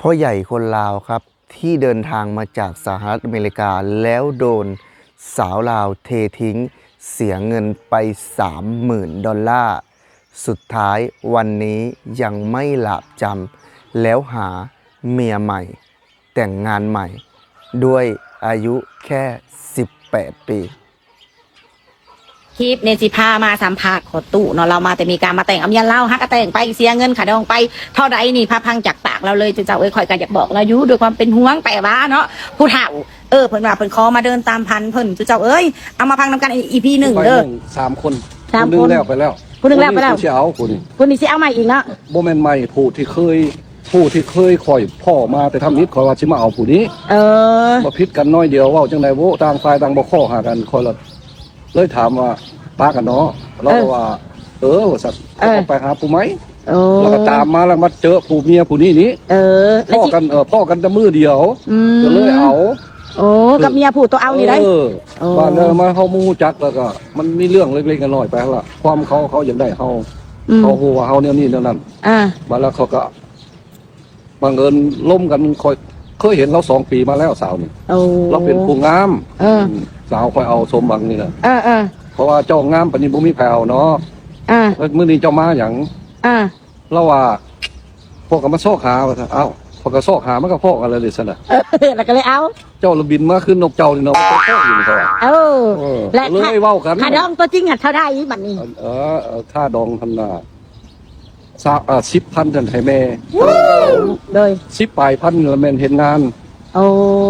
พ่อใหญ่คนลาวครับที่เดินทางมาจากสหรัฐอเมริกาแล้วโดนสาวลาวเททิ้งเสียเงินไป$30,000สุดท้ายวันนี้ยังไม่หลาบจำแล้วหาเมียใหม่แต่งงานใหม่ด้วยอายุแค่18 ปีคลิปเนจิพามาสัมภาษณ์ขอตู้เนาะเรามาแต่มีการมาแต่งอำยันเล่าฮักกระแต่งไปเสียเงินขาดองไปเท่าใดนี่พาพังจากปากเราเลยเจ้าข่อยกันอยากบอกเราอยู่ด้วยความเป็นห่วงแต่ว่าเนาะผู้เฒ่าเพิ่นว่าเพิ่นขอมาเดินตามพันเพิ่นเจ้าเอามาพังนำกันEP 1เด้อ3 คน3 คนแล้วไปแล้วผู้นึงแล้วไปแล้วผู้สิเอาผู้นี้ผู้นี้สิเอาใหม่อีกเนาะบ่แม่นใหม่ผู้ที่เคยคอยพ่อมาแต่ทำนิดคอยว่าสิมาเอาผู้นี้บ่ผิดกันน้อยเดียวเว้าจังได๋บ่ต่างฝ่ายต่างบ่ข้อหากันคอยละเลยถามว่าป้ากันเนาะเราว่าว่าสัตว์ไปหาผู้ไหมแล้วก็ตามมาแล้วมาเจอผู้เมียผู้นี้พ่อกันแต่มือเดียวก็เลยเอากับเมียผู้ตัวเอานี่ได้ว่าแล้วมาเฮามูจักแล้วก็มันมีเรื่องเล็กๆน้อยๆไปละความเขาอยากได้เฮาเขาฮู้ว่าเฮาแนวนี้แนวนั้นมาแล้วเขาก็บังเอิญล้มกันเคยเห็นเรา2 ปีมาแล้วสาวนี่เราเป็นผู้งามสาวคอยเอาสมบังนี่แหละเพราะว่าเจ้างามปานนี้บ่มีแผ่วเนาะแล้วมื้อนี้เจ้ามาหยังเราว่าพวกก็มาซอกหาว่าเอ้าพวกก็ซอกหามันก็พอกันเลยซั่นน่ะแล้วก็เลยเอาเจ้าระบินมาขึ้นนกเจ้านี่เนาะก็พออยู่ซั่นและเลยเว้ากันค่าดองตัวจริงเท่าใดบัดนี้ค่าดองธรรมดา10,000จังให้แม่โดย10ปลายพันแล้วแม่นเฮ็ดงาน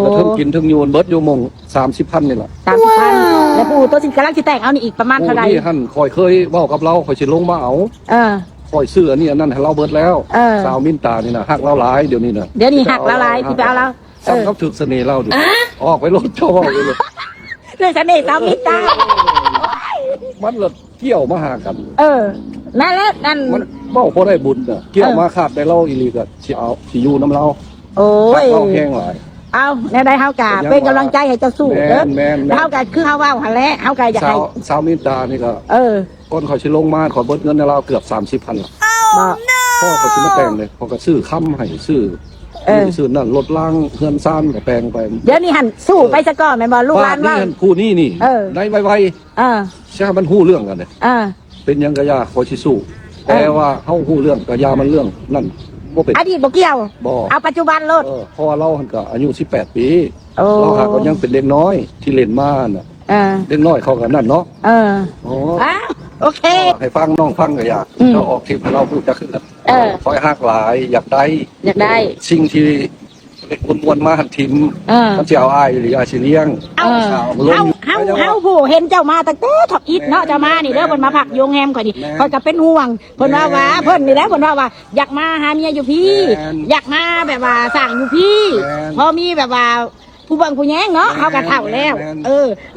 แล้วเทิงกินเทิงอยู่เบิดอยู่มง30,000นี่ล่ะ30,000แล้วผู้ตัวสิกำลังสิแต่งเอานี่อีกประมาณเท่าใดนี่หั่นคอยเคยเว้ากับเราคอยสิลงมาเอาคอยซื้ออันนี้อันนั้นให้เราเบิดแล้วสาวมินตานี่น่ะฮักเราหลายเดี๋ยวนี้น่ะเดี๋ยวนี้ฮักเราหลายสิไปเอาเราเขาถึกเสน่ห์เราดิออกไปรถเจ้าออกไปเลยด้วยเสน่ห์สาวมินตามันละเกี่ยวมาหากันนั่นแหละนั่นมันเว้าบ่ได้บุญน่ะเกี่ยวมาขาดได้เราอีหลีก็สิเอาสิอยู่นำเราโอ้ยเราแห้งหลายเอาแนวใดเฮากะเป็นกำลังใจให้เจ้าสู้เด้อเฮากะคือเฮาเว้าหั่นแหละเฮากะอยากให้สาวมินตานี่ก็คนขอยสิลงมาขอเบิดเงินในเราเกือบ30,000ล่ะพ่อขอยสิมาแต่งเลยพอก็ซื้อค้ำให้ซื้อนั่นรถล้างเฮือนซ่านก็แปลงไปเดี๋ยวนี้หั่นสู้ไปซะก่อนแม่นบ่ลูกหลานว่าผู้นี้นี่ได้ไวๆใช่มันฮู้เรื่องกันเนี่ยเป็นยังก็ยาขอยสิสู้แต่ว่าเฮาฮู้เรื่องก็ยามันเรื่องนั่นบ่เป็นอดีตบ่เกี่ยวเอาปัจจุบันโลดพอเราหั่นก็อายุ18 ปีเราหาก็ยังเป็นเด็กน้อยที่เล่นมาน่ะเด็กน้อยเขาก็นั่นเนาะโอเคให้ฟังน้องฟังก็อยากเราออกคลิปให้เราพูดจะขึ้นกันคอยฮักหลายอยากได้สิ่งที่เล็กมวลมาหันทิมมันจะเอาอ้ายหรืออาชีเลี้ยงเฮาผู้เห็นเจ้ามาตั้งแต่ท็อปอิทเนาะเจ้ามานี่เด้อเพิ่นมาพักโรงแรมข่อยนี่ข่อยก็เป็นห่วงเพิ่นว่าเพิ่นนี่แหละเพิ่นว่าอยากมาหาเมียอยู่พี่อยากมาแบบว่าสร้างอยู่พี่พอมีแบบว่าผู้บังผู้แย้งเนาะเฮาก็เฒ่าแล้ว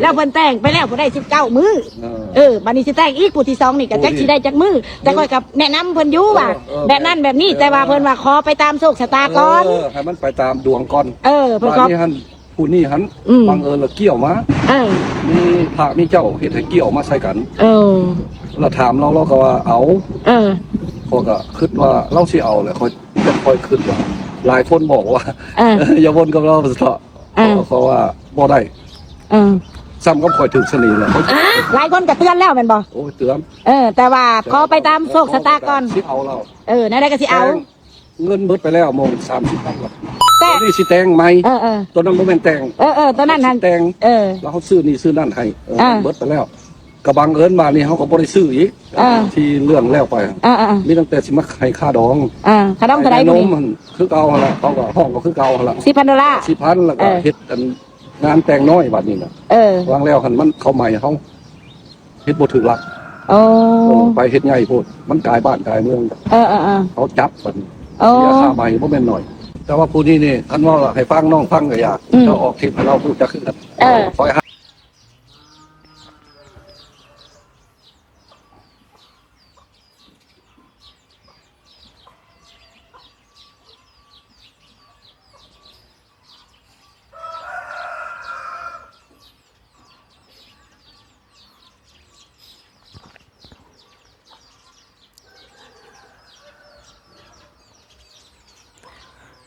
แล้วเพิ่นแต่งไปแล้วผู้ได้19 มื้อบัดนี้สิแต่งอีกผู้ที่2นี่ก็จักสิได้จักมื้อแต่ข่อยก็แนะนำเพิ่นอยู่ว่าแบบนั้นแบบนี้แต่ว่าเพิ่นว่าขอไปตามโชคชะตาก่อนให้มันไปตามดวงก่อนเพิ่นก็ผู้นี้หันบังเอิญละเกี่ยวมามีพระมีเจ้าเฮ็ดให้เกี่ยวมาใส่กันแล้วถามเราก็ว่าเอาพอก็คิดว่าเราสิเอาแหละค่อยคิดว่าหลายคนบอกว่าอย่าวนกับเราเถอะเพราะว่าบ่ได้ซ้ำก็คอยถึงสนิทเลยหลายคนก็เตือนแล้วแม่นบ่โอ้เตือนแต่ว่าขอไปตามโชคชะตาก่อนสิเอาเรานั่นได้ก็สิเอาเงินเบิดไปแล้วโมง30,000บาทนี่สิแต่งไหมตัวนั้นบ่แม่นแต่งตัวนั้นหั่นแต่งแล้วเฮาซื้อนี่ซื้อนั่นให้เบิดไปแล้วก็บังเอิญมานี่เฮาก็บ่ได้ซื้ออีกที่เรื่องแล้วไปมีตั้งแต่สิมาให้ค่าดองค่าดองเท่าใดบ่นี่คือเก่าหั่นล่ะเขาก็ห้องก็คือเก่าหั่นล่ะ$10,000 10,000แล้วก็เฮ็ดกันงานแต่งน้อยบัดนี้น่ะวางแล้วหั่นมันเขาใหม่เฮาเฮ็ดบ่ถึกหลักไปเฮ็ดใหญ่โพดมันกลายบ้านกลายเมืองเขาจับบัดนี้เสียค่าใหม่บ่แม่นน้อยแต่ว่าผู้นี้นี่คันว่าให้ฟังน้องฟังก็อยากเจ้าออกคลิปให้เราพูดจะขึ้นกันคอย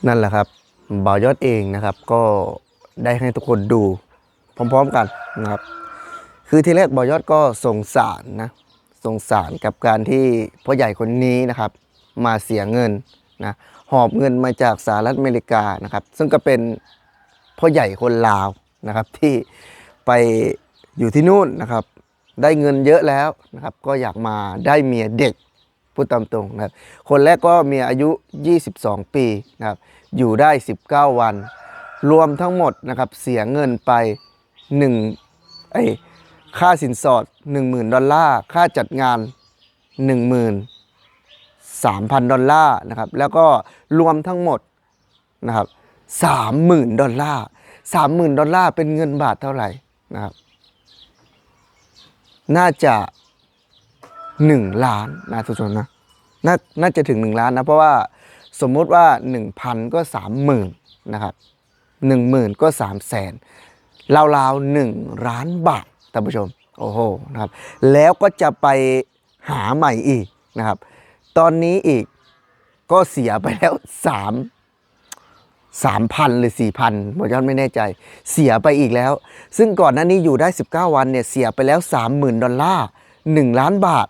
นั่นแหละครับบ่าวยอดเองนะครับก็ได้ให้ทุกคนดูพร้อมๆกันนะครับคือทีแรกบ่าวยอดก็สงสารนะสงสารกับการที่พ่อใหญ่คนนี้นะครับมาเสียเงินนะหอบเงินมาจากสหรัฐอเมริกานะครับซึ่งก็เป็นพ่อใหญ่คนลาวนะครับที่ไปอยู่ที่นู่นนะครับได้เงินเยอะแล้วนะครับก็อยากมาได้เมียเด็กพูดตามตรงนะครับคนแรกก็เมียอายุ22 ปีนะครับอยู่ได้19 วันรวมทั้งหมดนะครับเสียเงินไปค่าสินสอด 10,000 ดอลลาร์ค่าจัดงาน 13,000 ดอลลาร์นะครับแล้วก็รวมทั้งหมดนะครับ 30,000 ดอลลาร์ 30,000 ดอลลาร์เป็นเงินบาทเท่าไหร่นะครับน่าจะ1 ล้านนะทุกคนนะน่าจะถึง1 ล้านนะเพราะว่าสมมุติว่า 1,000 ก็ 30,000 นะครับ 10,000 ก็ 300,000ราวๆ1 ล้านบาทท่านผู้ชมโอ้โหนะครับแล้วก็จะไปหาใหม่อีกนะครับตอนนี้อีกก็เสียไปแล้ว3,000 หรือ 4,000หมดยอดไม่แน่ใจเสียไปอีกแล้วซึ่งก่อนหน้านี้อยู่ได้19 วันเนี่ยเสียไปแล้ว 30,000 ดอลลาร์1 ล้านบาท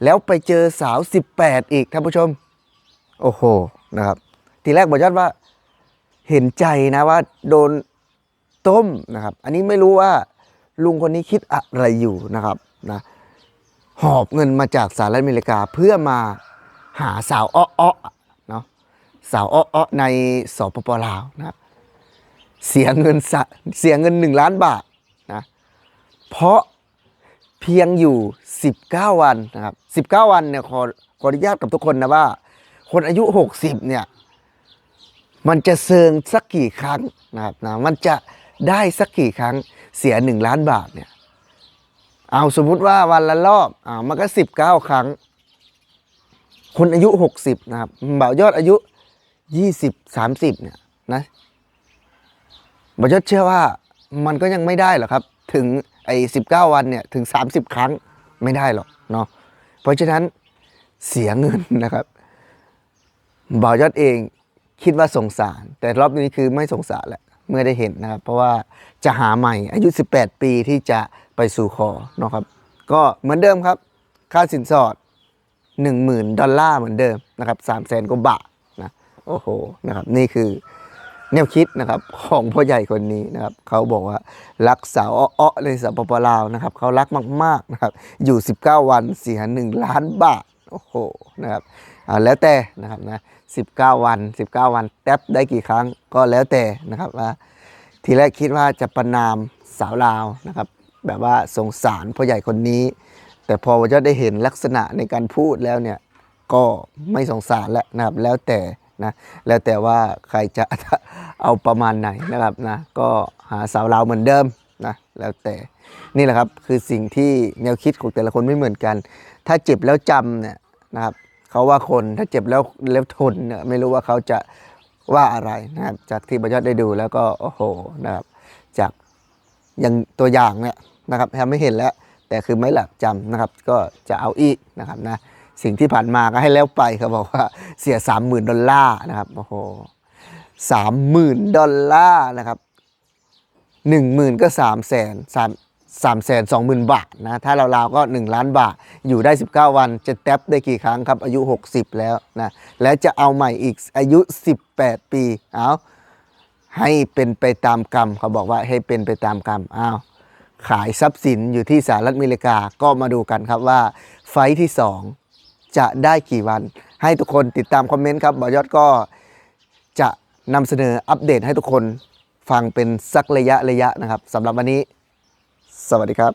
แล้วไปเจอสาว18อีกท่านผู้ชมโอ้โหนะครับทีแรกบอกยอดว่าเห็นใจนะว่าโดนต้มนะครับอันนี้ไม่รู้ว่าลุงคนนี้คิดอะไรอยู่นะครับนะหอบเงินมาจากสหรัฐอเมริกาเพื่อมาหาสาวอ้อเนาะสาวอ้อในสปป.ลาวนะครับเสียเงิน1 ล้านบาทนะเพราะเพียงอยู่19 วันนะครับ19 วันเนี่ยขออนุญาตกับทุกคนนะว่าคนอายุ60เนี่ยมันจะเซิงสักกี่ครั้งนะครับนะมันจะได้สักกี่ครั้งเสีย1 ล้านบาทเนี่ยเอาสมมุติว่าวันละรอบมันก็19 ครั้งคนอายุ60นะครับบ่าวยอดอายุ20-30เนี่ยนะบ่าวยอดเชื่อว่ามันก็ยังไม่ได้หรอกครับถึง19 วันเนี่ยถึง30 ครั้งไม่ได้หรอกเนาะเพราะฉะนั้นเสียเงินนะครับบ่าวยอดเองคิดว่าสงสารแต่รอบนี้คือไม่สงสารแหละเมื่อได้เห็นนะครับเพราะว่าจะหาใหม่อายุ18 ปีที่จะไปสู่ขอเนาะครับก็เหมือนเดิมครับค่าสินสอด 10,000 ดอลลาร์เหมือนเดิมนะครับ300,000 กว่าบาทนะโอ้โหนะครับนี่คือแนวคิดนะครับของพ่อใหญ่คนนี้นะครับเขาบอกว่ารักสาวอ้อในสปป.ลาวนะครับเขารักมากๆนะครับอยู่19 วันเสีย1 ล้านบาทโอ้โหนะครับแล้วแต่นะครับนะ19 วันแทบได้กี่ครั้งก็แล้วแต่นะครับว่าทีแรกคิดว่าจะประนามสาวลาวนะครับแบบว่าสงสารพ่อใหญ่คนนี้แต่พอจะได้เห็นลักษณะในการพูดแล้วเนี่ยก็ไม่สงสารแล้วนะครับแล้วแต่ว่าใครจะเอาประมาณไหนนะครับนะก็หาสาวลาวเหมือนเดิมนะแล้วแต่นี่แหละครับคือสิ่งที่แนวคิดของแต่ละคนไม่เหมือนกันถ้าเจ็บแล้วจำเนี่ยนะครับเขาว่าคนถ้าเจ็บแล้วทนเนี่ยไม่รู้ว่าเขาจะว่าอะไรนะครับจากที่บ่าวยอดได้ดูแล้วก็โอ้โหนะครับจากอย่างตัวอย่างเนี่ยนะครับทำให้เห็นแล้วแต่คือไม่หลักจำนะครับก็จะเอาอีกนะครับนะสิ่งที่ผ่านมาก็ให้แล้วไปเขาบอกว่าเสีย 30,000 ดอลลาร์นะครับโอ้โห30,000 ดอลลาร์นะครับ10,000 ก็320,000 บาทนะถ้าเราก็1 ล้านบาทอยู่ได้19 วันจะแท็บได้กี่ครั้งครับอายุ60แล้วนะแล้วจะเอาใหม่อีกอายุ18 ปีเอาให้เป็นไปตามกรรมเขาบอกว่าให้เป็นไปตามกรรมขายทรัพย์สินอยู่ที่สหรัฐอเมริกาก็มาดูกันครับว่าไฟท์ที่2จะได้กี่วันให้ทุกคนติดตามคอมเมนต์ครับบ่าวยอดก็จะนำเสนออัปเดตให้ทุกคนฟังเป็นสักระยะนะครับสำหรับวันนี้สวัสดีครับ